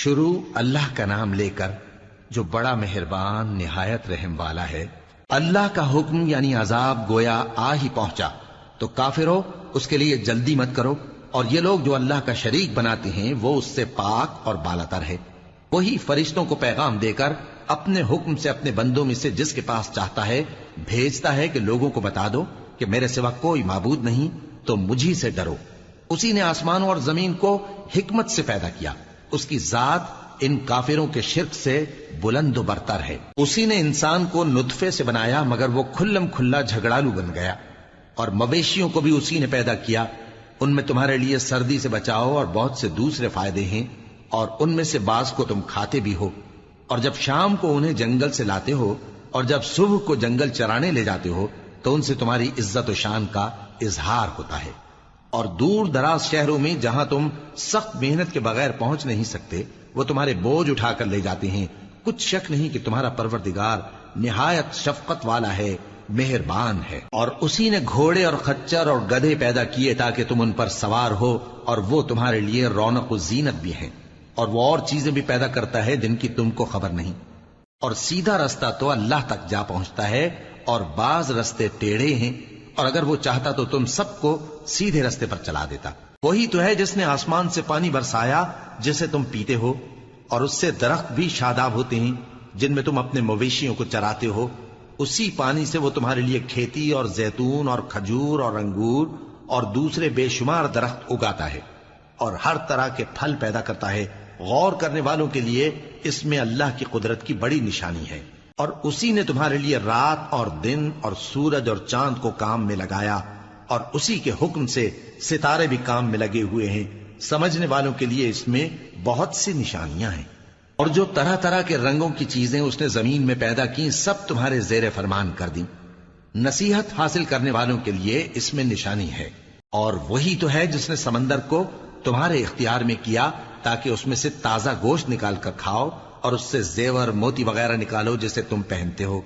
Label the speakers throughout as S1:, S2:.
S1: شروع اللہ کا نام لے کر جو بڑا مہربان نہایت رحم والا ہے۔ اللہ کا حکم یعنی عذاب گویا آ ہی پہنچا تو کافرو اس کے لیے جلدی مت کرو، اور یہ لوگ جو اللہ کا شریک بناتے ہیں وہ اس سے پاک اور بالاتر ہے۔ وہی فرشتوں کو پیغام دے کر اپنے حکم سے اپنے بندوں میں سے جس کے پاس چاہتا ہے بھیجتا ہے کہ لوگوں کو بتا دو کہ میرے سوا کوئی معبود نہیں، تو مجھی سے ڈرو۔ اسی نے آسمانوں اور زمین کو حکمت سے پیدا کیا، اس کی ذات ان کافروں کے شرک سے بلند و برتر ہے۔ اسی نے انسان کو نطفے سے بنایا مگر وہ کھلم کھلا جھگڑالو بن گیا، اور مویشیوں کو بھی اسی نے پیدا کیا، ان میں تمہارے لیے سردی سے بچاؤ اور بہت سے دوسرے فائدے ہیں، اور ان میں سے بعض کو تم کھاتے بھی ہو، اور جب شام کو انہیں جنگل سے لاتے ہو اور جب صبح کو جنگل چرانے لے جاتے ہو تو ان سے تمہاری عزت و شان کا اظہار ہوتا ہے۔ اور دور دراز شہروں میں جہاں تم سخت محنت کے بغیر پہنچ نہیں سکتے وہ تمہارے بوجھ اٹھا کر لے جاتے ہیں۔ کچھ شک نہیں کہ تمہارا پروردگار نہایت شفقت والا ہے، مہربان ہے۔ اور اسی نے گھوڑے اور خچر اور گدھے پیدا کیے تاکہ تم ان پر سوار ہو، اور وہ تمہارے لیے رونق و زینت بھی ہیں، اور وہ اور چیزیں بھی پیدا کرتا ہے جن کی تم کو خبر نہیں۔ اور سیدھا رستہ تو اللہ تک جا پہنچتا ہے، اور بعض رستے ٹیڑھے ہیں، اور اگر وہ چاہتا تو تم سب کو سیدھے رستے پر چلا دیتا۔ وہی تو ہے جس نے آسمان سے پانی برسایا جسے تم پیتے ہو، اور اس سے درخت بھی شاداب ہوتے ہیں جن میں تم اپنے مویشیوں کو چراتے ہو۔ اسی پانی سے وہ تمہارے لیے کھیتی اور زیتون اور کھجور اور انگور اور دوسرے بے شمار درخت اگاتا ہے، اور ہر طرح کے پھل پیدا کرتا ہے۔ غور کرنے والوں کے لیے اس میں اللہ کی قدرت کی بڑی نشانی ہے۔ اور اسی نے تمہارے لیے رات اور دن اور سورج اور چاند کو کام میں لگایا، اور اسی کے حکم سے ستارے بھی کام میں لگے ہوئے ہیں۔ سمجھنے والوں کے لیے اس میں بہت سی نشانیاں ہیں۔ اور جو طرح طرح کے رنگوں کی چیزیں اس نے زمین میں پیدا کی سب تمہارے زیر فرمان کر دیں۔ نصیحت حاصل کرنے والوں کے لیے اس میں نشانی ہے۔ اور وہی تو ہے جس نے سمندر کو تمہارے اختیار میں کیا تاکہ اس میں سے تازہ گوشت نکال کر کھاؤ، اور اس سے زیور موتی وغیرہ نکالو جسے تم پہنتے ہو۔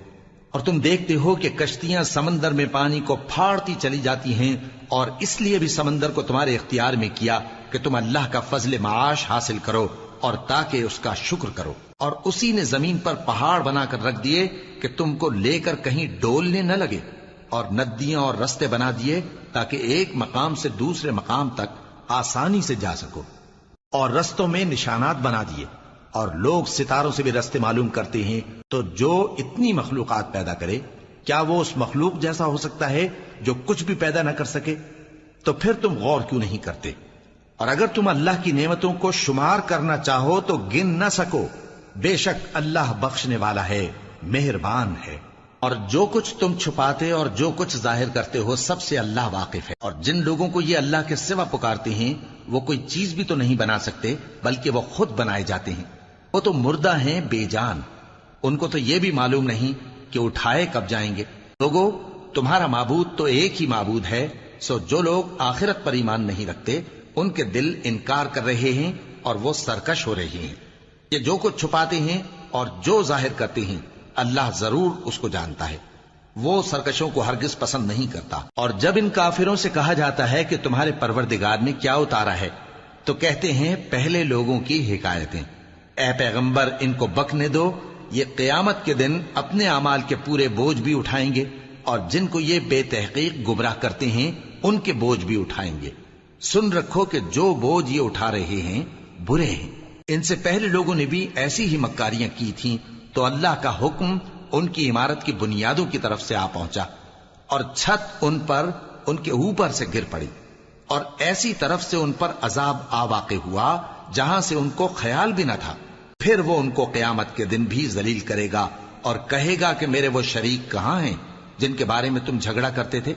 S1: اور تم دیکھتے ہو کہ کشتیاں سمندر میں پانی کو پھاڑتی چلی جاتی ہیں، اور اس لیے بھی سمندر کو تمہارے اختیار میں کیا کہ تم اللہ کا فضل معاش حاصل کرو اور تاکہ اس کا شکر کرو۔ اور اسی نے زمین پر پہاڑ بنا کر رکھ دیے کہ تم کو لے کر کہیں ڈولنے نہ لگے، اور ندیاں اور رستے بنا دیے تاکہ ایک مقام سے دوسرے مقام تک آسانی سے جا سکو، اور رستوں میں نشانات بنا دیے۔ اور لوگ ستاروں سے بھی رستے معلوم کرتے ہیں۔ تو جو اتنی مخلوقات پیدا کرے کیا وہ اس مخلوق جیسا ہو سکتا ہے جو کچھ بھی پیدا نہ کر سکے؟ تو پھر تم غور کیوں نہیں کرتے؟ اور اگر تم اللہ کی نعمتوں کو شمار کرنا چاہو تو گن نہ سکو۔ بے شک اللہ بخشنے والا ہے، مہربان ہے۔ اور جو کچھ تم چھپاتے اور جو کچھ ظاہر کرتے ہو سب سے اللہ واقف ہے۔ اور جن لوگوں کو یہ اللہ کے سوا پکارتے ہیں وہ کوئی چیز بھی تو نہیں بنا سکتے بلکہ وہ خود بنائے جاتے ہیں۔ وہ تو مردہ ہیں بے جان، ان کو تو یہ بھی معلوم نہیں کہ اٹھائے کب جائیں گے۔ لوگو تمہارا معبود تو ایک ہی معبود ہے، سو جو لوگ آخرت پر ایمان نہیں رکھتے ان کے دل انکار کر رہے ہیں اور وہ سرکش ہو رہے ہیں۔ یہ جو کچھ چھپاتے ہیں اور جو ظاہر کرتے ہیں اللہ ضرور اس کو جانتا ہے، وہ سرکشوں کو ہرگز پسند نہیں کرتا۔ اور جب ان کافروں سے کہا جاتا ہے کہ تمہارے پروردگار نے کیا اتارا ہے تو کہتے ہیں پہلے لوگوں کی حکایتیں۔ اے پیغمبر ان کو بکنے دو، یہ قیامت کے دن اپنے اعمال کے پورے بوجھ بھی اٹھائیں گے، اور جن کو یہ بے تحقیق گمراہ کرتے ہیں ان کے بوجھ بھی اٹھائیں گے۔ سن رکھو کہ جو بوجھ یہ اٹھا رہے ہیں برے ہیں۔ ان سے پہلے لوگوں نے بھی ایسی ہی مکاریاں کی تھیں تو اللہ کا حکم ان کی عمارت کی بنیادوں کی طرف سے آ پہنچا، اور چھت ان پر ان کے اوپر سے گر پڑی، اور ایسی طرف سے ان پر عذاب آ واقع ہوا جہاں سے ان کو خیال بھی نہ تھا۔ پھر وہ ان کو قیامت کے دن بھی ذلیل کرے گا اور کہے گا کہ میرے وہ شریک کہاں ہیں جن کے بارے میں تم جھگڑا کرتے تھے؟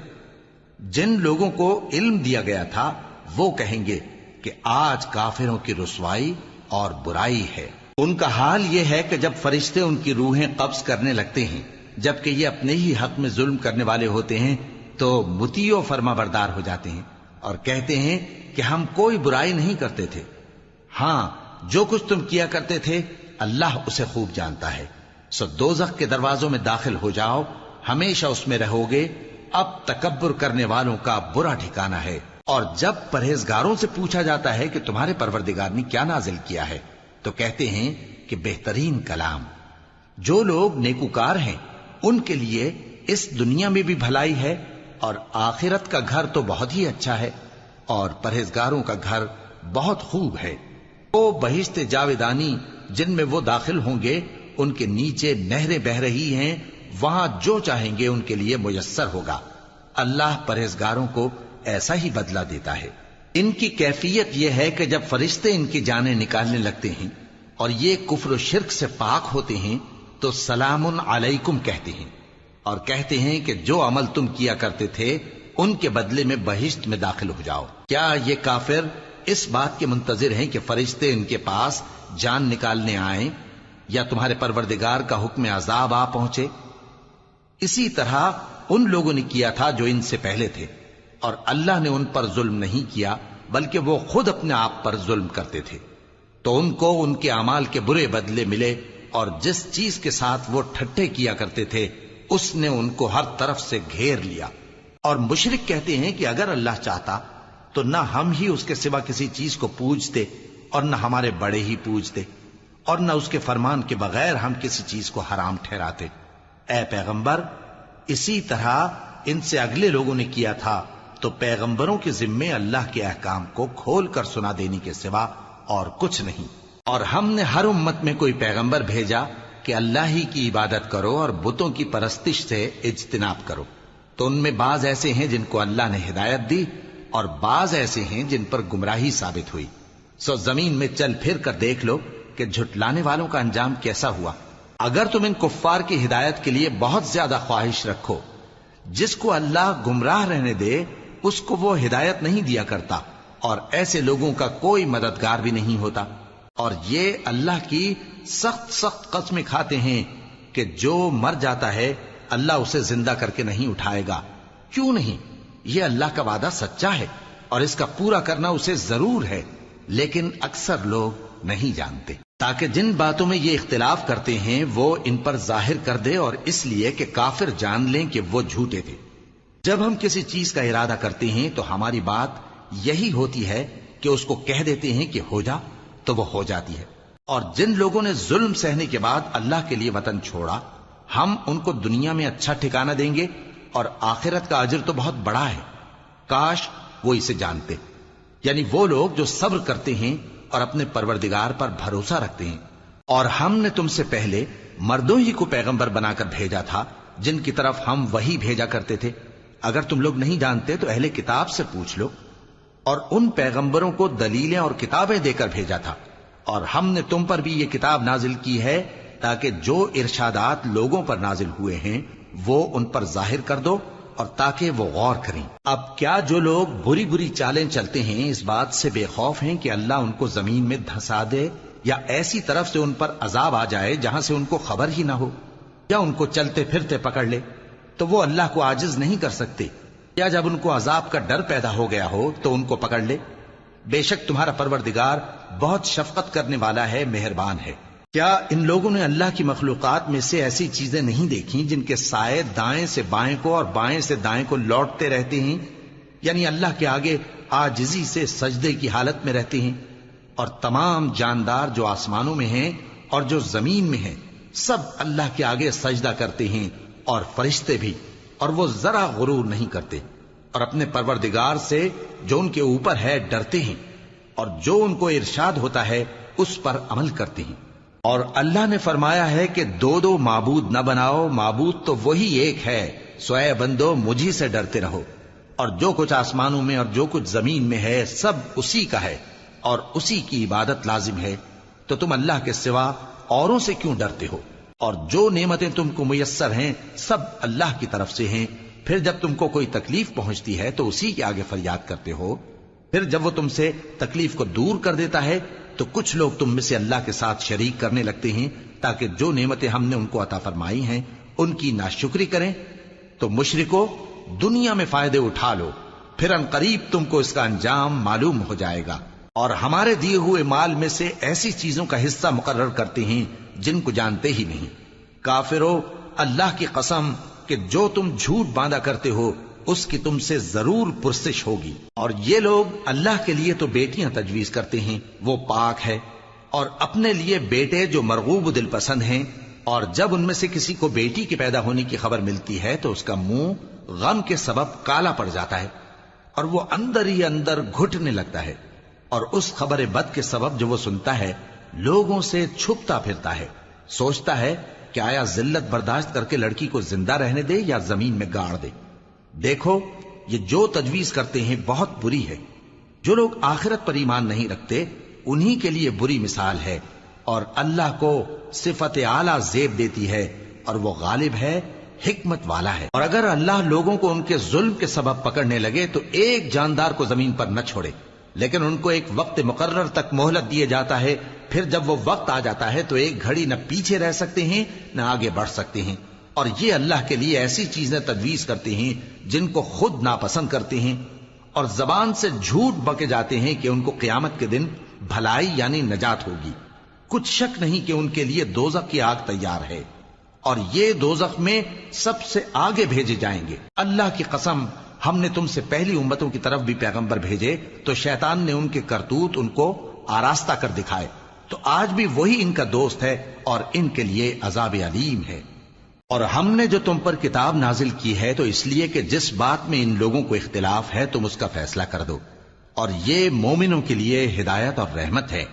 S1: جن لوگوں کو علم دیا گیا تھا وہ کہیں گے کہ آج کافروں کی رسوائی اور برائی ہے۔ ان کا حال یہ ہے کہ جب فرشتے ان کی روحیں قبض کرنے لگتے ہیں جبکہ یہ اپنے ہی حق میں ظلم کرنے والے ہوتے ہیں تو مطیع و فرما بردار ہو جاتے ہیں اور کہتے ہیں کہ ہم کوئی برائی نہیں کرتے تھے۔ ہاں جو کچھ تم کیا کرتے تھے اللہ اسے خوب جانتا ہے۔ سو دوزخ کے دروازوں میں داخل ہو جاؤ، ہمیشہ اس میں رہو گے، اب تکبر کرنے والوں کا برا ٹھکانہ ہے۔ اور جب پرہیزگاروں سے پوچھا جاتا ہے کہ تمہارے پروردگار نے کیا نازل کیا ہے تو کہتے ہیں کہ بہترین کلام. جو لوگ نیکوکار ہیں ان کے لیے اس دنیا میں بھی بھلائی ہے اور آخرت کا گھر تو بہت ہی اچھا ہے، اور پرہیزگاروں کا گھر بہت خوب ہے. وہ بہشت جاویدانی جن میں وہ داخل ہوں گے، ان کے نیچے نہریں بہہ رہی ہیں، وہاں جو چاہیں گے ان کے لیے میسر ہوگا. اللہ پرہیزگاروں کو ایسا ہی بدلہ دیتا ہے. ان کی کیفیت یہ ہے کہ جب فرشتے ان کی جانیں نکالنے لگتے ہیں اور یہ کفر و شرک سے پاک ہوتے ہیں تو سلام علیکم کہتے ہیں، اور کہتے ہیں کہ جو عمل تم کیا کرتے تھے ان کے بدلے میں بہشت میں داخل ہو جاؤ. کیا یہ کافر اس بات کے منتظر ہیں کہ فرشتے ان کے پاس جان نکالنے آئیں یا تمہارے پروردگار کا حکم عذاب آ پہنچے؟ اسی طرح ان لوگوں نے کیا تھا جو ان سے پہلے تھے، اور اللہ نے ان پر ظلم نہیں کیا بلکہ وہ خود اپنے آپ پر ظلم کرتے تھے. تو ان کو ان کے اعمال کے برے بدلے ملے، اور جس چیز کے ساتھ وہ ٹھٹھے کیا کرتے تھے اس نے ان کو ہر طرف سے گھیر لیا. اور مشرک کہتے ہیں کہ اگر اللہ چاہتا تو نہ ہم ہی اس کے سوا کسی چیز کو پوجتے اور نہ ہمارے بڑے ہی پوجتے، اور نہ اس کے فرمان کے بغیر ہم کسی چیز کو حرام ٹھہراتے. اے پیغمبر، اسی طرح ان سے اگلے لوگوں نے کیا تھا، تو پیغمبروں کے ذمے اللہ کے احکام کو کھول کر سنا دینے کے سوا اور کچھ نہیں. اور ہم نے ہر امت میں کوئی پیغمبر بھیجا کہ اللہ ہی کی عبادت کرو اور بتوں کی پرستش سے اجتناب کرو. تو ان میں بعض ایسے ہیں جن کو اللہ نے ہدایت دی اور بعض ایسے ہیں جن پر گمراہی ثابت ہوئی. سو زمین میں چل پھر کر دیکھ لو کہ جھٹلانے والوں کا انجام کیسا ہوا. اگر تم ان کفار کی ہدایت کے لیے بہت زیادہ خواہش رکھو، جس کو اللہ گمراہ رہنے دے اس کو وہ ہدایت نہیں دیا کرتا، اور ایسے لوگوں کا کوئی مددگار بھی نہیں ہوتا. اور یہ اللہ کی سخت سخت قسمیں کھاتے ہیں کہ جو مر جاتا ہے اللہ اسے زندہ کر کے نہیں اٹھائے گا. کیوں نہیں؟ یہ اللہ کا وعدہ سچا ہے اور اس کا پورا کرنا اسے ضرور ہے، لیکن اکثر لوگ نہیں جانتے. تاکہ جن باتوں میں یہ اختلاف کرتے ہیں وہ ان پر ظاہر کر دے، اور اس لیے کہ کافر جان لیں کہ وہ جھوٹے تھے. جب ہم کسی چیز کا ارادہ کرتے ہیں تو ہماری بات یہی ہوتی ہے کہ اس کو کہہ دیتے ہیں کہ ہو جا، تو وہ ہو جاتی ہے. اور جن لوگوں نے ظلم سہنے کے بعد اللہ کے لیے وطن چھوڑا، ہم ان کو دنیا میں اچھا ٹھکانہ دیں گے، اور آخرت کا اجر تو بہت بڑا ہے. کاش وہ اسے جانتے. یعنی وہ لوگ جو صبر کرتے ہیں اور اپنے پروردگار پر بھروسہ رکھتے ہیں. اور ہم نے تم سے پہلے مردوں ہی کو پیغمبر بنا کر بھیجا تھا جن کی طرف ہم وحی بھیجا کرتے تھے. اگر تم لوگ نہیں جانتے تو اہل کتاب سے پوچھ لو. اور ان پیغمبروں کو دلیلیں اور کتابیں دے کر بھیجا تھا، اور ہم نے تم پر بھی یہ کتاب نازل کی ہے تاکہ جو ارشادات لوگوں پر نازل ہوئے ہیں وہ ان پر ظاہر کر دو، اور تاکہ وہ غور کریں. اب کیا جو لوگ بری بری چالیں چلتے ہیں اس بات سے بے خوف ہیں کہ اللہ ان کو زمین میں دھسا دے، یا ایسی طرف سے ان پر عذاب آ جائے جہاں سے ان کو خبر ہی نہ ہو، یا ان کو چلتے پھرتے پکڑ لے تو وہ اللہ کو عاجز نہیں کر سکتے، یا جب ان کو عذاب کا ڈر پیدا ہو گیا ہو تو ان کو پکڑ لے؟ بے شک تمہارا پروردگار بہت شفقت کرنے والا ہے، مہربان ہے. کیا ان لوگوں نے اللہ کی مخلوقات میں سے ایسی چیزیں نہیں دیکھی جن کے سائے دائیں سے بائیں کو اور بائیں سے دائیں کو لوٹتے رہتے ہیں؟ یعنی اللہ کے آگے عاجزی سے سجدے کی حالت میں رہتے ہیں. اور تمام جاندار جو آسمانوں میں ہیں اور جو زمین میں ہیں سب اللہ کے آگے سجدہ کرتے ہیں، اور فرشتے بھی، اور وہ ذرا غرور نہیں کرتے، اور اپنے پروردگار سے جو ان کے اوپر ہے ڈرتے ہیں، اور جو ان کو ارشاد ہوتا ہے اس پر عمل کرتے ہیں. اور اللہ نے فرمایا ہے کہ دو دو معبود نہ بناؤ، معبود تو وہی ایک ہے، سو اے بندو مجھی سے ڈرتے رہو. اور جو کچھ آسمانوں میں اور جو کچھ زمین میں ہے سب اسی کا ہے، اور اسی کی عبادت لازم ہے. تو تم اللہ کے سوا اوروں سے کیوں ڈرتے ہو؟ اور جو نعمتیں تم کو میسر ہیں سب اللہ کی طرف سے ہیں. پھر جب تم کو کوئی تکلیف پہنچتی ہے تو اسی کے آگے فریاد کرتے ہو. پھر جب وہ تم سے تکلیف کو دور کر دیتا ہے تو کچھ لوگ تم میں سے اللہ کے ساتھ شریک کرنے لگتے ہیں تاکہ جو نعمتیں ہم نے ان کو عطا فرمائی ہیں ان کی ناشکری کریں. تو مشرکو، دنیا میں فائدے اٹھا لو، پھر ان قریب تم کو اس کا انجام معلوم ہو جائے گا. اور ہمارے دیے ہوئے مال میں سے ایسی چیزوں کا حصہ مقرر کرتے ہیں جن کو جانتے ہی نہیں. کافرو، اللہ کی قسم کہ جو تم جھوٹ باندھا کرتے ہو اس کی تم سے ضرور پرسش ہوگی. اور یہ لوگ اللہ کے لیے تو بیٹیاں تجویز کرتے ہیں، وہ پاک ہے، اور اپنے لیے بیٹے جو مرغوب دل پسند ہیں، اور جب ان میں سے کسی کو بیٹی کے پیدا ہونے کی خبر ملتی ہے تو اس کا منہ غم کے سبب کالا پڑ جاتا ہے اور وہ اندر ہی اندر گھٹنے لگتا ہے، اور اس خبر بد کے سبب جو وہ سنتا ہے لوگوں سے چھپتا پھرتا ہے، سوچتا ہے کہ آیا ذلت برداشت کر کے لڑکی کو زندہ رہنے دے یا زمین میں گاڑ دے۔ دیکھو یہ جو تجویز کرتے ہیں بہت بری ہے۔ جو لوگ آخرت پر ایمان نہیں رکھتے انہی کے لیے بری مثال ہے، اور اللہ کو صفت اعلیٰ زیب دیتی ہے، اور وہ غالب ہے، حکمت والا ہے۔ اور اگر اللہ لوگوں کو ان کے ظلم کے سبب پکڑنے لگے تو ایک جاندار کو زمین پر نہ چھوڑے، لیکن ان کو ایک وقت مقرر تک مہلت دیے جاتا ہے، پھر جب وہ وقت آ جاتا ہے تو ایک گھڑی نہ پیچھے رہ سکتے ہیں نہ آگے بڑھ سکتے ہیں۔ اور یہ اللہ کے لیے ایسی چیزیں تجویز کرتے ہیں جن کو خود ناپسند کرتے ہیں، اور زبان سے جھوٹ بکے جاتے ہیں کہ ان کو قیامت کے دن بھلائی یعنی نجات ہوگی۔ کچھ شک نہیں کہ ان کے لیے دوزخ کی آگ تیار ہے، اور یہ دوزخ میں سب سے آگے بھیجے جائیں گے۔ اللہ کی قسم، ہم نے تم سے پہلی امتوں کی طرف بھی پیغمبر بھیجے تو شیطان نے ان کے کرتوت ان کو آراستہ کر دکھائے، تو آج بھی وہی ان کا دوست ہے اور ان کے لیے عذاب علیم ہے۔ اور ہم نے جو تم پر کتاب نازل کی ہے تو اس لیے کہ جس بات میں ان لوگوں کو اختلاف ہے تم اس کا فیصلہ کر دو، اور یہ مومنوں کے لیے ہدایت اور رحمت ہے۔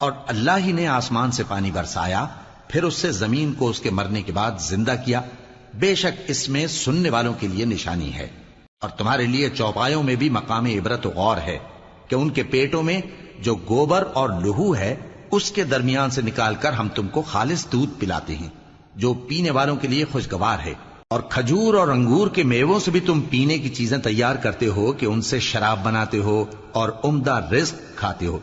S1: اور اللہ ہی نے آسمان سے پانی برسایا، پھر اس سے زمین کو اس کے مرنے کے بعد زندہ کیا، بے شک اس میں سننے والوں کے لیے نشانی ہے۔ اور تمہارے لیے چوپایوں میں بھی مقام عبرت و غور ہے کہ ان کے پیٹوں میں جو گوبر اور لہو ہے اس کے درمیان سے نکال کر ہم تم کو خالص دودھ پلاتے ہیں جو پینے والوں کے لیے خوشگوار ہے، اور کھجور اور انگور کے میووں سے بھی تم پینے کی چیزیں تیار کرتے ہو کہ ان سے شراب بناتے ہو اور عمدہ رزق کھاتے ہو۔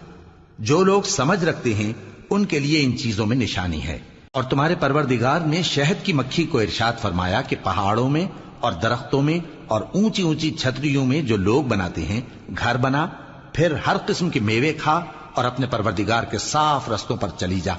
S1: جو لوگ سمجھ رکھتے ہیں ان کے لیے ان چیزوں میں نشانی ہے۔ اور تمہارے پروردگار نے شہد کی مکھی کو ارشاد فرمایا کہ پہاڑوں میں اور درختوں میں اور اونچی اونچی چھتریوں میں جو لوگ بناتے ہیں گھر بنا، پھر ہر قسم کے میوے کھا اور اپنے پروردگار کے صاف رستوں پر چلی جا۔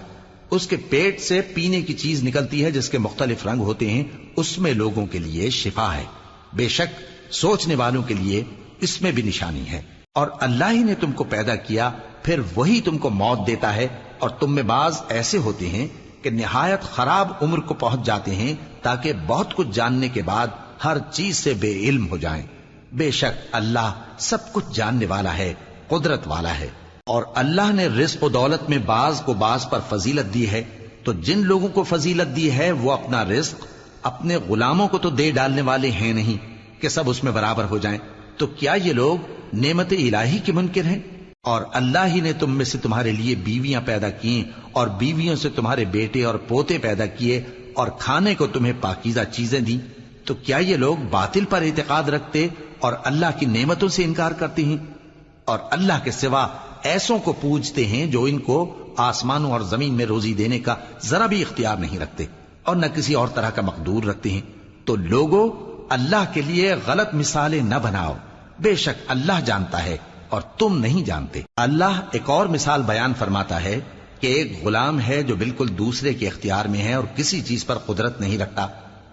S1: اس کے پیٹ سے پینے کی چیز نکلتی ہے جس کے مختلف رنگ ہوتے ہیں، اس میں لوگوں کے لیے شفا ہے، بے شک سوچنے والوں کے لیے اس میں بھی نشانی ہے۔ اور اللہ ہی نے تم کو پیدا کیا، پھر وہی تم کو موت دیتا ہے، اور تم میں بعض ایسے ہوتے ہیں کہ نہایت خراب عمر کو پہنچ جاتے ہیں تاکہ بہت کچھ جاننے کے بعد ہر چیز سے بے علم ہو جائیں۔ بے شک اللہ سب کچھ جاننے والا ہے، قدرت والا ہے۔ اور اللہ نے رزق و دولت میں بعض کو بعض پر فضیلت دی ہے، تو جن لوگوں کو فضیلت دی ہے وہ اپنا رزق اپنے غلاموں کو تو دے ڈالنے والے ہیں نہیں کہ سب اس میں برابر ہو جائیں، تو کیا یہ لوگ نعمت الہی کے منکر ہیں؟ اور اللہ ہی نے تم میں سے تمہارے لیے بیویاں پیدا کی اور بیویوں سے تمہارے بیٹے اور پوتے پیدا کیے اور کھانے کو تمہیں پاکیزہ چیزیں دیں، تو کیا یہ لوگ باطل پر اعتقاد رکھتے اور اللہ کی نعمتوں سے انکار کرتے ہیں؟ اور اللہ کے سوا ایسوں کو پوجتے ہیں جو ان کو آسمانوں اور زمین میں روزی دینے کا ذرا بھی اختیار نہیں رکھتے اور نہ کسی اور طرح کا مقدور رکھتے ہیں۔ تو لوگوں اللہ کے لیے غلط مثالیں نہ بناؤ، بے شک اللہ جانتا ہے اور تم نہیں جانتے۔ اللہ ایک اور مثال بیان فرماتا ہے کہ ایک غلام ہے جو بالکل دوسرے کے اختیار میں ہے اور کسی چیز پر قدرت نہیں رکھتا،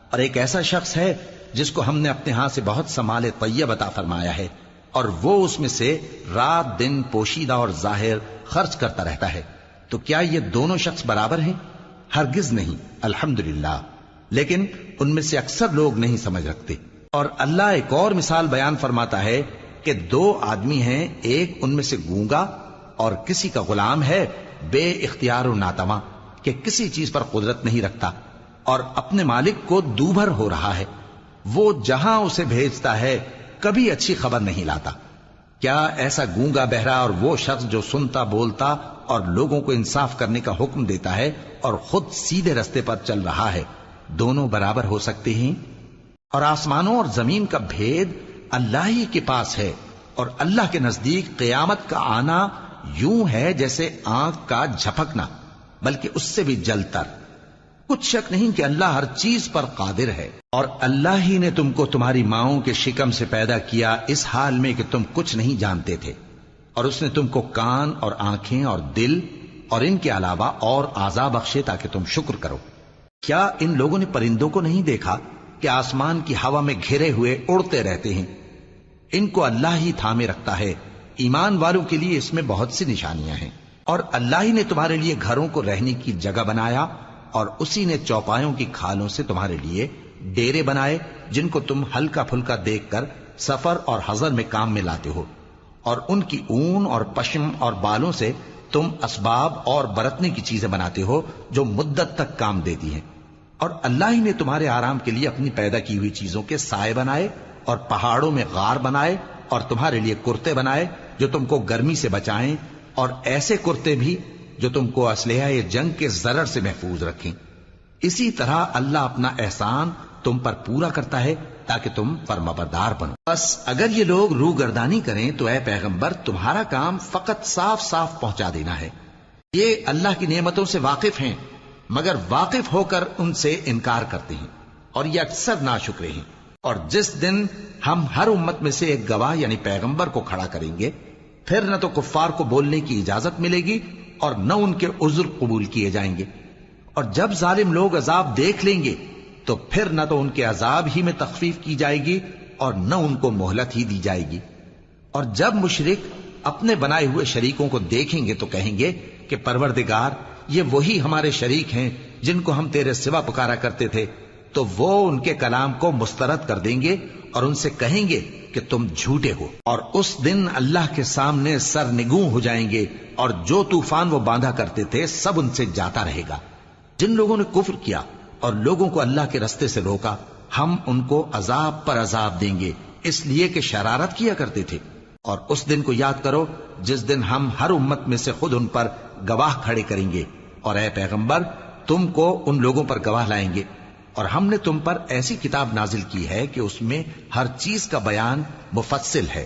S1: اور ایک ایسا شخص ہے جس کو ہم نے اپنے ہاں سے بہت سا مال طیب عطا فرمایا ہے اور وہ اس میں سے رات دن پوشیدہ اور ظاہر خرچ کرتا رہتا ہے، تو کیا یہ دونوں شخص برابر ہیں؟ ہرگز نہیں، الحمدللہ، لیکن ان میں سے اکثر لوگ نہیں سمجھ رکھتے۔ اور اللہ ایک اور مثال بیان فرماتا ہے کہ دو آدمی ہیں، ایک ان میں سے گونگا اور کسی کا غلام ہے بے اختیار و ناتواں کہ کسی چیز پر قدرت نہیں رکھتا اور اپنے مالک کو دوبھر ہو رہا ہے، وہ جہاں اسے بھیجتا ہے کبھی اچھی خبر نہیں لاتا۔ کیا ایسا گونگا بہرا اور وہ شخص جو سنتا بولتا اور لوگوں کو انصاف کرنے کا حکم دیتا ہے اور خود سیدھے رستے پر چل رہا ہے، دونوں برابر ہو سکتے ہیں؟ اور آسمانوں اور زمین کا بھید اللہ ہی کے پاس ہے، اور اللہ کے نزدیک قیامت کا آنا یوں ہے جیسے آنکھ کا جھپکنا، بلکہ اس سے بھی جلتر۔ کچھ شک نہیں کہ اللہ ہر چیز پر قادر ہے۔ اور اللہ ہی نے تم کو تمہاری ماؤں کے شکم سے پیدا کیا اس حال میں کہ تم کچھ نہیں جانتے تھے، اور اس نے تم کو کان اور آنکھیں اور دل اور ان کے علاوہ اور اعضاء بخشے تاکہ تم شکر کرو۔ کیا ان لوگوں نے پرندوں کو نہیں دیکھا کہ آسمان کی ہوا میں گھرے ہوئے اڑتے رہتے ہیں؟ ان کو اللہ ہی تھامے رکھتا ہے، ایمان والوں کے لیے اس میں بہت سی نشانیاں ہیں۔ اور اللہ ہی نے تمہارے لیے گھروں کو رہنے کی جگہ بنایا، اور اسی نے چوپایوں کی کھالوں سے تمہارے لیے ڈیرے بنائے جن کو تم ہلکا پھلکا دیکھ کر سفر اور حضر میں کام میں لاتے ہو، اور ان کی اون اور پشم اور بالوں سے تم اسباب اور برتنے کی چیزیں بناتے ہو جو مدت تک کام دیتی ہیں۔ اور اللہ ہی نے تمہارے آرام کے لیے اپنی پیدا کی ہوئی چیزوں کے سائے بنائے، اور پہاڑوں میں غار بنائے، اور تمہارے لیے کرتے بنائے جو تم کو گرمی سے بچائیں، اور ایسے کرتے بھی جو تم کو اسلحہ جنگ کے ضرر سے محفوظ رکھیں۔ اسی طرح اللہ اپنا احسان تم پر پورا کرتا ہے تاکہ تم فرمانبردار بنو۔ بس اگر یہ لوگ روگردانی کریں تو اے پیغمبر تمہارا کام فقط صاف صاف پہنچا دینا ہے۔ یہ اللہ کی نعمتوں سے واقف ہیں مگر واقف ہو کر ان سے انکار کرتے ہیں، اور یہ اکثر ناشکرے ہیں۔ اور جس دن ہم ہر امت میں سے ایک گواہ یعنی پیغمبر کو کھڑا کریں گے، پھر نہ تو کفار کو بولنے کی اجازت ملے گی اور نہ ان کے عذر قبول کیے جائیں گے۔ اور جب ظالم لوگ عذاب دیکھ لیں گے تو پھر نہ تو ان کے عذاب ہی میں تخفیف کی جائے گی اور نہ ان کو مہلت ہی دی جائے گی۔ اور جب مشرک اپنے بنائے ہوئے شریکوں کو دیکھیں گے تو کہیں گے کہ پروردگار، یہ وہی ہمارے شریک ہیں جن کو ہم تیرے سوا پکارا کرتے تھے، تو وہ ان کے کلام کو مسترد کر دیں گے اور ان سے کہیں گے کہ تم جھوٹے ہو۔ اور اس دن اللہ کے سامنے سرنگوں ہو جائیں گے، اور جو طوفان وہ باندھا کرتے تھے سب ان سے جاتا رہے گا۔ جن لوگوں نے کفر کیا اور لوگوں کو اللہ کے رستے سے روکا، ہم ان کو عذاب پر عذاب دیں گے اس لیے کہ شرارت کیا کرتے تھے۔ اور اس دن کو یاد کرو جس دن ہم ہر امت میں سے خود ان پر گواہ کھڑے کریں گے، اور اے پیغمبر تم کو ان لوگوں پر گواہ لائیں گے۔ اور ہم نے تم پر ایسی کتاب نازل کی ہے کہ اس میں ہر چیز کا بیان مفصل ہے،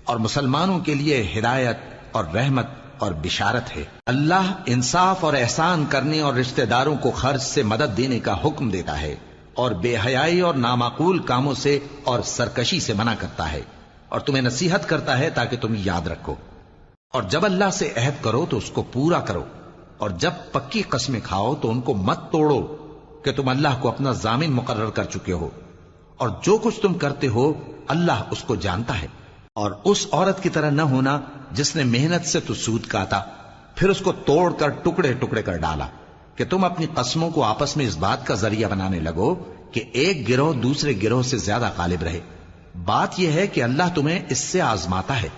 S1: اور مسلمانوں کے لیے ہدایت اور رحمت اور بشارت ہے۔ اللہ انصاف اور احسان کرنے اور رشتہ داروں کو خرچ سے مدد دینے کا حکم دیتا ہے، اور بے حیائی اور نامعقول کاموں سے اور سرکشی سے منع کرتا ہے، اور تمہیں نصیحت کرتا ہے تاکہ تم یاد رکھو۔ اور جب اللہ سے عہد کرو تو اس کو پورا کرو، اور جب پکی قسمیں کھاؤ تو ان کو مت توڑو کہ تم اللہ کو اپنا ضامن مقرر کر چکے ہو، اور جو کچھ تم کرتے ہو اللہ اس کو جانتا ہے۔ اور اس عورت کی طرح نہ ہونا جس نے محنت سے تو سود کاتا پھر اس کو توڑ کر ٹکڑے ٹکڑے کر ڈالا، کہ تم اپنی قسموں کو آپس میں اس بات کا ذریعہ بنانے لگو کہ ایک گروہ دوسرے گروہ سے زیادہ غالب رہے۔ بات یہ ہے کہ اللہ تمہیں اس سے آزماتا ہے،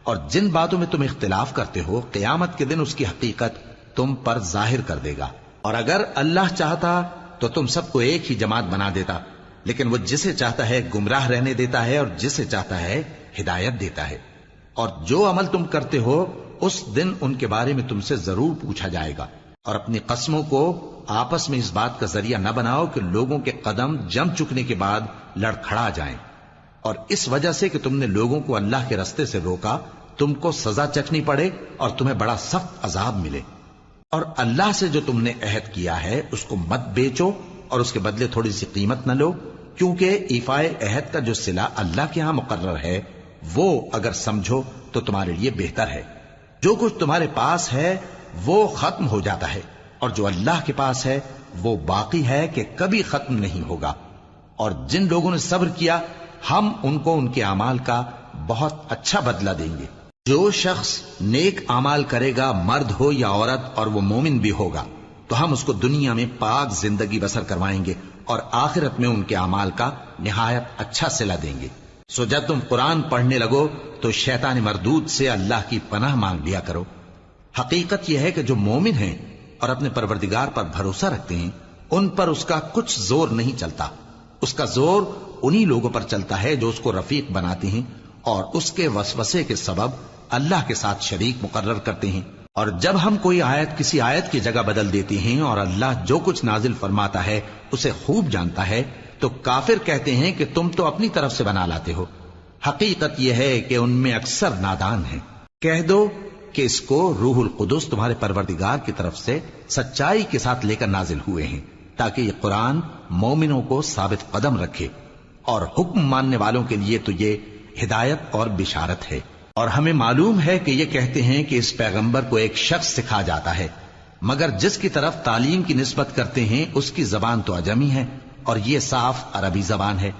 S1: اور جن باتوں میں تم اختلاف کرتے ہو قیامت کے دن اس کی حقیقت تم پر ظاہر کر دے گا۔ اور اگر اللہ چاہتا تو تم سب کو ایک ہی جماعت بنا دیتا، لیکن وہ جسے چاہتا ہے گمراہ رہنے دیتا ہے اور جسے چاہتا ہے ہدایت دیتا ہے۔ اور جو عمل تم کرتے ہو اس دن ان کے بارے میں تم سے ضرور پوچھا جائے گا۔ اور اپنی قسموں کو آپس میں اس بات کا ذریعہ نہ بناؤ کہ لوگوں کے قدم جم چکنے کے بعد لڑکھڑا جائیں، اور اس وجہ سے کہ تم نے لوگوں کو اللہ کے رستے سے روکا تم کو سزا چکھنی پڑے اور تمہیں بڑا سخت عذاب ملے۔ اور اللہ سے جو تم نے عہد کیا ہے اس کو مت بیچو اور اس کے بدلے تھوڑی سی قیمت نہ لو، کیونکہ ایفائے عہد کا جو صلہ اللہ کے ہاں مقرر ہے وہ اگر سمجھو تو تمہارے لیے بہتر ہے۔ جو کچھ تمہارے پاس ہے وہ ختم ہو جاتا ہے، اور جو اللہ کے پاس ہے وہ باقی ہے کہ کبھی ختم نہیں ہوگا۔ اور جن لوگوں نے صبر کیا ہم ان کو ان کے اعمال کا بہت اچھا بدلہ دیں گے۔ جو شخص نیک اعمال کرے گا مرد ہو یا عورت اور وہ مومن بھی ہوگا تو ہم اس کو دنیا میں پاک زندگی بسر کروائیں گے اور آخرت میں ان کے اعمال کا نہایت اچھا صلہ دیں گے۔ سو جب تم قرآن پڑھنے لگو تو شیطان مردود سے اللہ کی پناہ مانگ لیا کرو۔ حقیقت یہ ہے کہ جو مومن ہیں اور اپنے پروردگار پر بھروسہ رکھتے ہیں ان پر اس کا کچھ زور نہیں چلتا۔ اس کا زور انہی لوگوں پر چلتا ہے جو اس کو رفیق بناتے ہیں اور اس کے وسوسے کے سبب اللہ کے ساتھ شریک مقرر کرتے ہیں۔ اور جب ہم کوئی آیت کسی آیت کی جگہ بدل دیتے ہیں اور اللہ جو کچھ نازل فرماتا ہے اسے خوب جانتا ہے تو کافر کہتے ہیں کہ تم تو اپنی طرف سے بنا لاتے ہو۔ حقیقت یہ ہے کہ ان میں اکثر نادان ہیں۔ کہہ دو کہ اس کو روح القدس تمہارے پروردگار کی طرف سے سچائی کے ساتھ لے کر نازل ہوئے ہیں تاکہ یہ قرآن مومنوں کو ثابت قدم رکھے، اور حکم ماننے والوں کے لیے تو یہ ہدایت اور بشارت ہے۔ اور ہمیں معلوم ہے کہ یہ کہتے ہیں کہ اس پیغمبر کو ایک شخص سکھا جاتا ہے، مگر جس کی طرف تعلیم کی نسبت کرتے ہیں اس کی زبان تو عجمی ہے اور یہ صاف عربی زبان ہے۔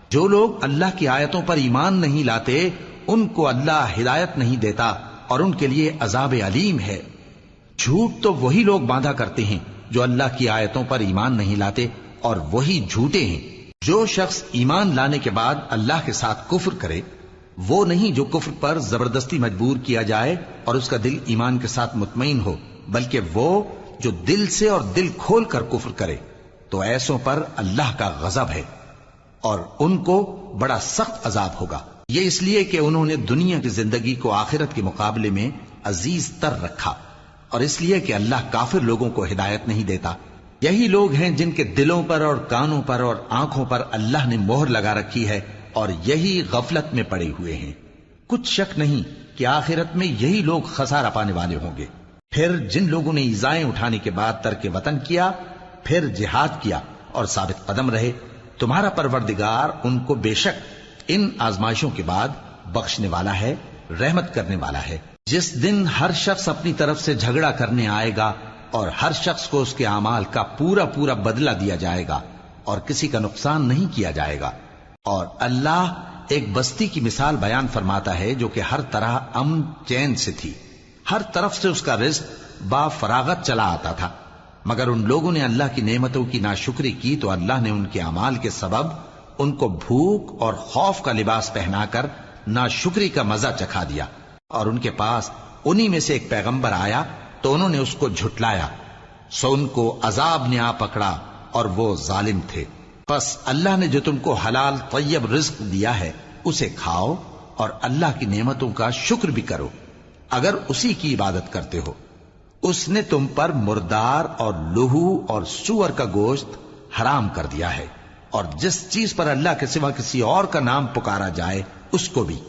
S1: جو لوگ اللہ کی آیتوں پر ایمان نہیں لاتے ان کو اللہ ہدایت نہیں دیتا اور ان کے لیے عذاب علیم ہے۔ جھوٹ تو وہی لوگ باندھا کرتے ہیں جو اللہ کی آیتوں پر ایمان نہیں لاتے، اور وہی جھوٹے ہیں۔ جو شخص ایمان لانے کے بعد اللہ کے ساتھ کفر کرے، وہ نہیں جو کفر پر زبردستی مجبور کیا جائے اور اس کا دل ایمان کے ساتھ مطمئن ہو، بلکہ وہ جو دل سے اور دل کھول کر کفر کرے، تو ایسوں پر اللہ کا غضب ہے اور ان کو بڑا سخت عذاب ہوگا۔ یہ اس لیے کہ انہوں نے دنیا کی زندگی کو آخرت کے مقابلے میں عزیز تر رکھا، اور اس لیے کہ اللہ کافر لوگوں کو ہدایت نہیں دیتا۔ یہی لوگ ہیں جن کے دلوں پر اور کانوں پر اور آنکھوں پر اللہ نے مہر لگا رکھی ہے، اور یہی غفلت میں پڑے ہوئے ہیں۔ کچھ شک نہیں کہ آخرت میں یہی لوگ خسارہ پانے والے ہوں گے۔ پھر جن لوگوں نے ایذائیں اٹھانے کے بعد ترک وطن کیا، پھر جہاد کیا اور ثابت قدم رہے، تمہارا پروردگار ان کو بے شک ان آزمائشوں کے بعد بخشنے والا ہے، رحمت کرنے والا ہے۔ جس دن ہر شخص اپنی طرف سے جھگڑا کرنے آئے گا اور ہر شخص کو اس کے اعمال کا پورا پورا بدلہ دیا جائے گا اور کسی کا نقصان نہیں کیا جائے گا۔ اور اللہ ایک بستی کی مثال بیان فرماتا ہے جو کہ ہر طرح امن چین سے تھی، ہر طرف سے اس کا رزق با فراغت چلا آتا تھا، مگر ان لوگوں نے اللہ کی نعمتوں کی ناشکری کی تو اللہ نے ان کے اعمال کے سبب ان کو بھوک اور خوف کا لباس پہنا کر ناشکری کا مزہ چکھا دیا۔ اور ان کے پاس انہی میں سے ایک پیغمبر آیا تو انہوں نے اس کو جھٹلایا، سو ان کو عذاب نے آ پکڑا اور وہ ظالم تھے۔ پس اللہ نے جو تم کو حلال طیب رزق دیا ہے اسے کھاؤ اور اللہ کی نعمتوں کا شکر بھی کرو اگر اسی کی عبادت کرتے ہو۔ اس نے تم پر مردار اور لہو اور سور کا گوشت حرام کر دیا ہے، اور جس چیز پر اللہ کے سوا کسی اور کا نام پکارا جائے اس کو بھی۔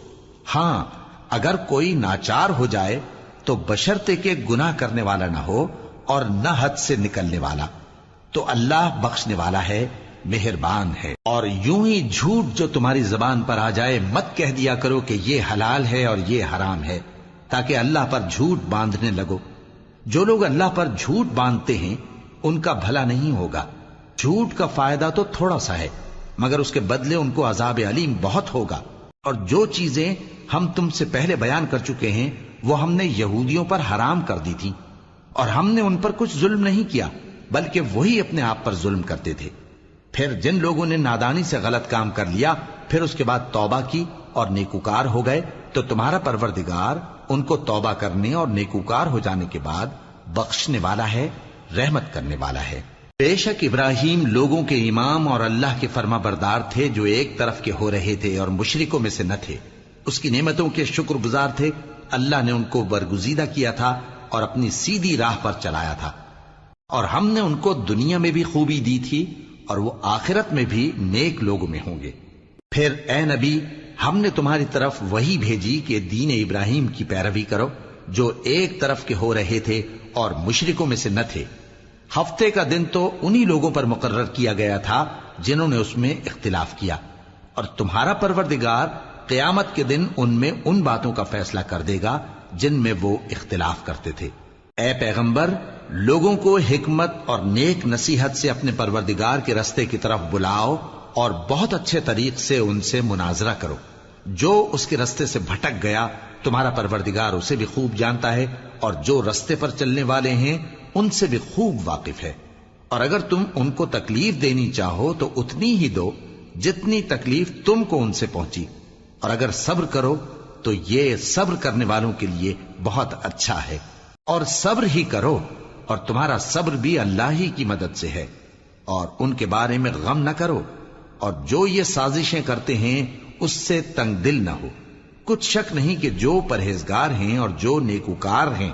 S1: ہاں اگر کوئی ناچار ہو جائے تو بشرطے کہ گناہ کرنے والا نہ ہو اور نہ حد سے نکلنے والا، تو اللہ بخشنے والا ہے، مہربان ہے۔ اور یوں ہی جھوٹ جو تمہاری زبان پر آ جائے مت کہہ دیا کرو کہ یہ حلال ہے اور یہ حرام ہے، تاکہ اللہ پر جھوٹ باندھنے لگو۔ جو لوگ اللہ پر جھوٹ باندھتے ہیں ان کا بھلا نہیں ہوگا۔ جھوٹ کا فائدہ تو تھوڑا سا ہے، مگر اس کے بدلے ان کو عذاب علیم بہت ہوگا۔ اور جو چیزیں ہم تم سے پہلے بیان کر چکے ہیں وہ ہم نے یہودیوں پر حرام کر دی تھی، اور ہم نے ان پر کچھ ظلم نہیں کیا بلکہ وہی اپنے آپ پر ظلم کرتے تھے۔ پھر جن لوگوں نے نادانی سے غلط کام کر لیا پھر اس کے بعد توبہ کی اور نیکوکار ہو گئے تو تمہارا پروردگار ان کو توبہ کرنے اور نیکوکار ہو جانے کے بعد بخشنے والا ہے، رحمت کرنے والا ہے۔ بے شک ابراہیم لوگوں کے امام اور اللہ کے فرما بردار تھے جو ایک طرف کے ہو رہے تھے اور مشرکوں میں سے نہ تھے، اس کی نعمتوں کے شکر گزار تھے۔ اللہ نے ان کو برگزیدہ کیا تھا اور اپنی سیدھی راہ پر چلایا تھا، اور ہم نے ان کو دنیا میں بھی خوبی دی تھی اور وہ آخرت میں بھی نیک لوگوں میں ہوں گے۔ پھر اے نبی ہم نے تمہاری طرف وہی بھیجی کہ دین ابراہیم کی پیروی کرو جو ایک طرف کے ہو رہے تھے اور مشرکوں میں سے نہ تھے۔ ہفتے کا دن تو انہی لوگوں پر مقرر کیا گیا تھا جنہوں نے اس میں اختلاف کیا، اور تمہارا پروردگار قیامت کے دن ان میں ان باتوں کا فیصلہ کر دے گا جن میں وہ اختلاف کرتے تھے۔ اے پیغمبر لوگوں کو حکمت اور نیک نصیحت سے اپنے پروردگار کے رستے کی طرف بلاؤ اور بہت اچھے طریق سے ان سے مناظرہ کرو۔ جو اس کے رستے سے بھٹک گیا تمہارا پروردگار اسے بھی خوب جانتا ہے، اور جو رستے پر چلنے والے ہیں ان سے بھی خوب واقف ہے۔ اور اگر تم ان کو تکلیف دینی چاہو تو اتنی ہی دو جتنی تکلیف تم کو ان سے پہنچی، اور اگر صبر کرو تو یہ صبر کرنے والوں کے لیے بہت اچھا ہے۔ اور صبر ہی کرو، اور تمہارا صبر بھی اللہ ہی کی مدد سے ہے، اور ان کے بارے میں غم نہ کرو، اور جو یہ سازشیں کرتے ہیں اس سے تنگ دل نہ ہو۔ کچھ شک نہیں کہ جو پرہیزگار ہیں اور جو نیکوکار ہیں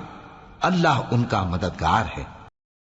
S1: اللہ ان کا مددگار ہے۔